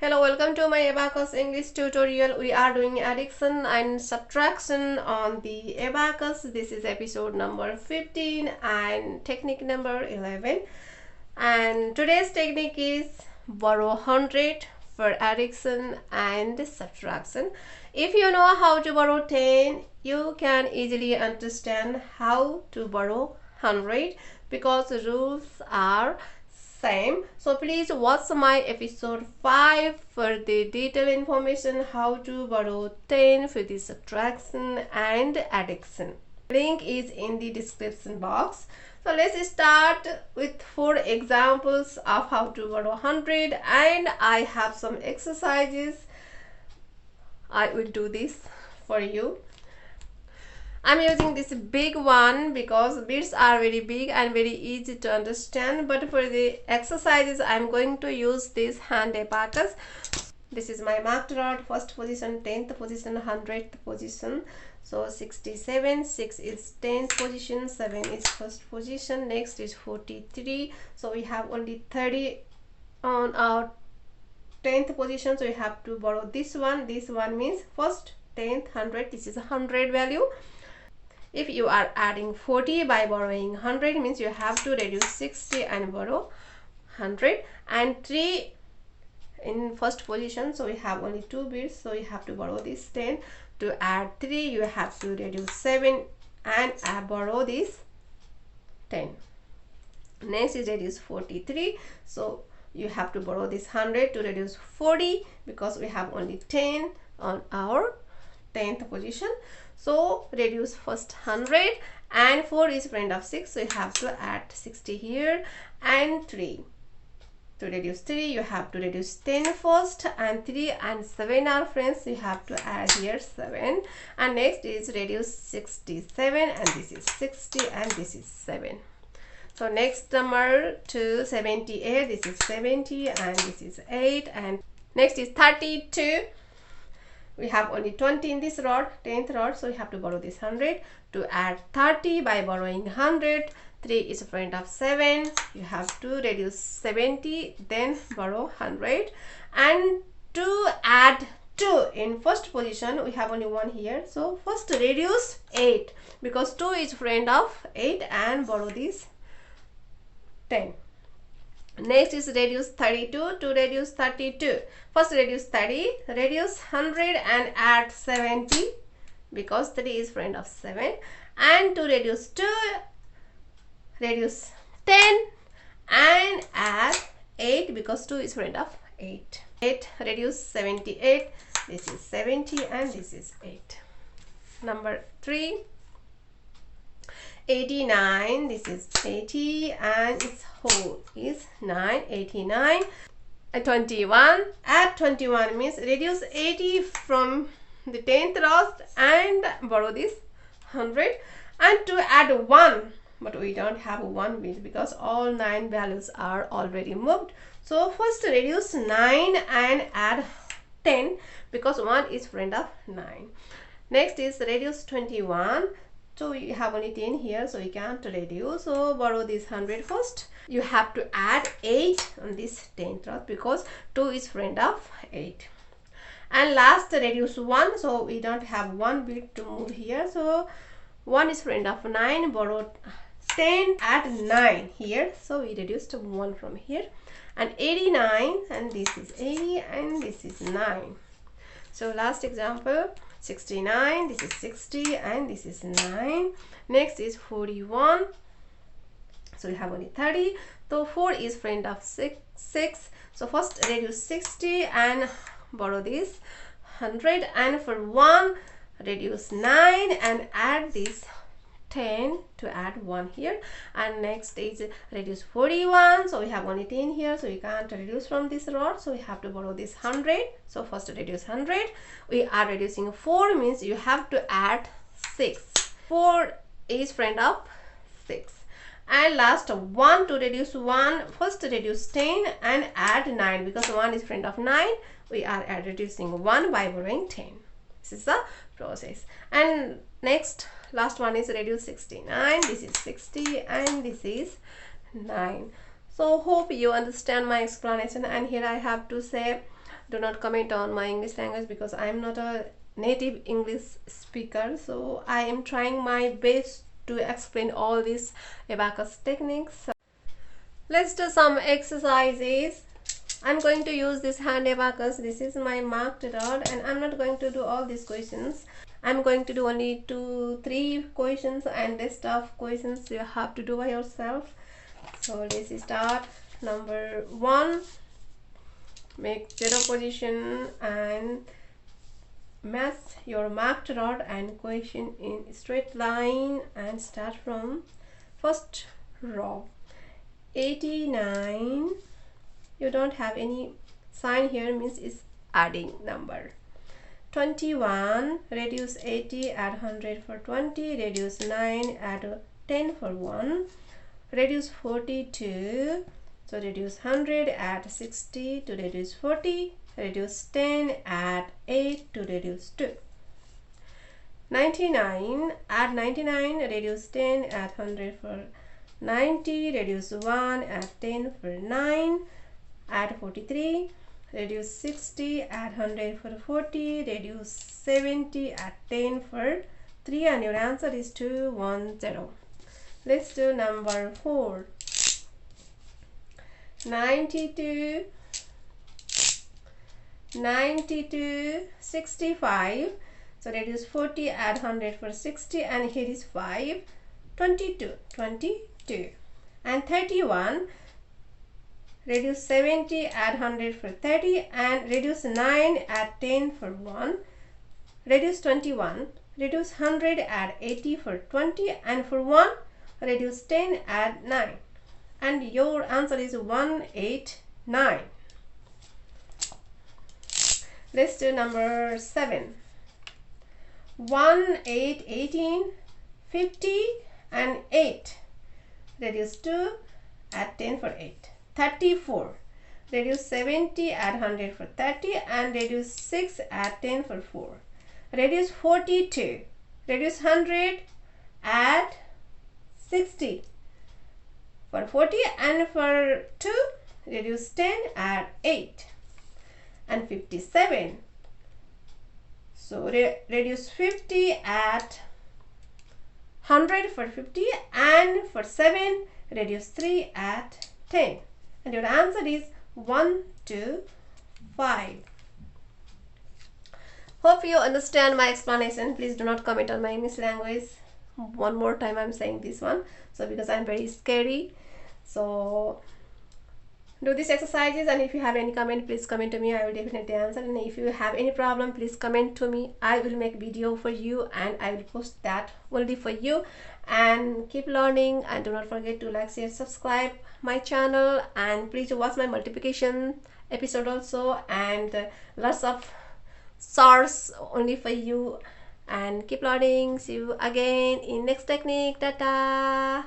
Hello, welcome to my Abacus English tutorial. We are doing addition and subtraction on the Abacus. This is episode number 15 and technique number 11. And today's technique is borrow 100 for addition and subtraction. If you know how to borrow 10, you can easily understand how to borrow 100 because the rules are same. So please watch my episode 5 for the detailed information how to borrow 10 for the subtraction and addition. Link is in the description box. So let's start with 4 examples of how to borrow 100, and I have some exercises. I will do this for you. I'm using this big one because bits are very big and very easy to understand, but for the exercises I'm going to use this hand abacus. This is my marked rod, first position, 10th position, 100th position. So 67, 6 is 10th position, 7 is first position, next is 43. So we have only 30 on our 10th position, so we have to borrow this one. This one means first, 10th, 100, this is a 100 value. If you are adding 40 by borrowing 100 means you have to reduce 60 and borrow 100, and 3 in first position, so we have only 2 bits, so you have to borrow this 10. To add 3 you have to reduce 7 and borrow this 10. Next is reduce 43, so you have to borrow this 100 to reduce 40 because we have only 10 on our 10th position. So reduce first 100, and 4 is friend of 6, so you have to add 60 here, and 3. To reduce 3 you have to reduce 10 first, and 3 and 7 are friends, so you have to add here 7. And next is reduce 67, and this is 60 and this is 7. So next number to 78, this is 70 and this is 8, and next is 32. We have only 20 in this rod, 10th rod, so you have to borrow this 100. To add 30 by borrowing 100, 3 is a friend of 7, you have to reduce 70, then borrow 100. And to add 2 in first position, we have only 1 here, so first reduce 8 because 2 is friend of 8 and borrow this 10. Next is reduce 32. To reduce 32, first reduce 30, reduce 100 and add 70 because 3 is friend of 7. And to reduce 2, reduce 10 and add 8 because 2 is friend of 8. 8 reduce 78, this is 70 and this is 8. Number 3, 89, this is 80 and its whole is 9, 89. And 21, add 21 means reduce 80 from the 10th rod and borrow this 100. And to add 1, but we don't have 1 bit because all 9 values are already moved. So first reduce 9 and add 10 because 1 is friend of 9. Next is reduce 21. So we have only 10 here, so we can't reduce, so borrow this 100 first. You have to add 8 on this 10th rod because 2 is friend of 8. And last reduce 1, so we don't have 1 bit to move here, so 1 is friend of 9, borrow 10, add 9 here, so we reduced 1 from here. And 89, and this is 80 and this is 9. So last example, 69, this is 60 and this is 9. Next is 41, so we have only 30, so 4 is friend of 6, so first reduce 60 and borrow this 100. And for 1 reduce 9 and add this 10 to add 1 here. And next is reduce 41, so we have only 10 here, so we can't reduce from this rod, so we have to borrow this 100. So first reduce 100, we are reducing 4 means you have to add 6. 4 is friend of 6. And last 1, to reduce 1, first reduce 10 and add 9 because 1 is friend of 9, we are reducing 1 by borrowing 10. This is the process. And next last one is reduce 69, this is 60 and this is 9. So hope you understand my explanation. And here I have to say do not comment on my English language because I am not a native English speaker, so I am trying my best to explain all these abacus techniques. Let's do some exercises. I'm going to use this hand abacus. This is my marked rod, and I'm not going to do all these questions. I'm going to do only 2-3 questions, and the rest of questions you have to do by yourself. So let's start. Number 1, make 0 position and match your marked rod and question in straight line, and start from first row. 89, you don't have any sign here, means it's adding number. 21, reduce 80, add 100 for 20, reduce 9, add 10 for 1, reduce 42, so reduce 100, add 60 to reduce 40, reduce 10, add 8 to reduce 2. 99, add 99, reduce 10, add 100 for 90, reduce 1, add 10 for 9, add 43, reduce 60, add 100 for 40, reduce 70, add 10 for 3, and your answer is 210. Let's do number 4. 92, 65, so reduce 40, add 100 for 60, and here is 5, 22, and 31, reduce 70, add 100 for 30, and reduce 9, add 10 for 1, reduce 21, reduce 100, add 80 for 20, and for 1, reduce 10, add 9, and your answer is 189. Let's do number 7. 1, 8, 18, 50, and 8. Reduce 2, add 10 for 8. 34. Reduce 70, add 100 for 30, and reduce 6, add 10 for 4. Reduce 42. Reduce 100, add 60 for 40, and for 2, reduce 10, add 8. And 57. So reduce 50, add 100 for 50, and for 7, reduce 3, add 10. And your answer is 125. Hope you understand my explanation. Please do not comment on my English language. One more time I'm saying this one, so because I'm very scary. So do these exercises, and if you have any comment, please comment to me. I will definitely answer. And if you have any problem, please comment to me. I will make video for you, and I will post that only for you. And keep learning, and do not forget to like, share, subscribe my channel, and please watch my multiplication episode also, and lots of stars only for you. And keep learning. See you again in next technique. Tata.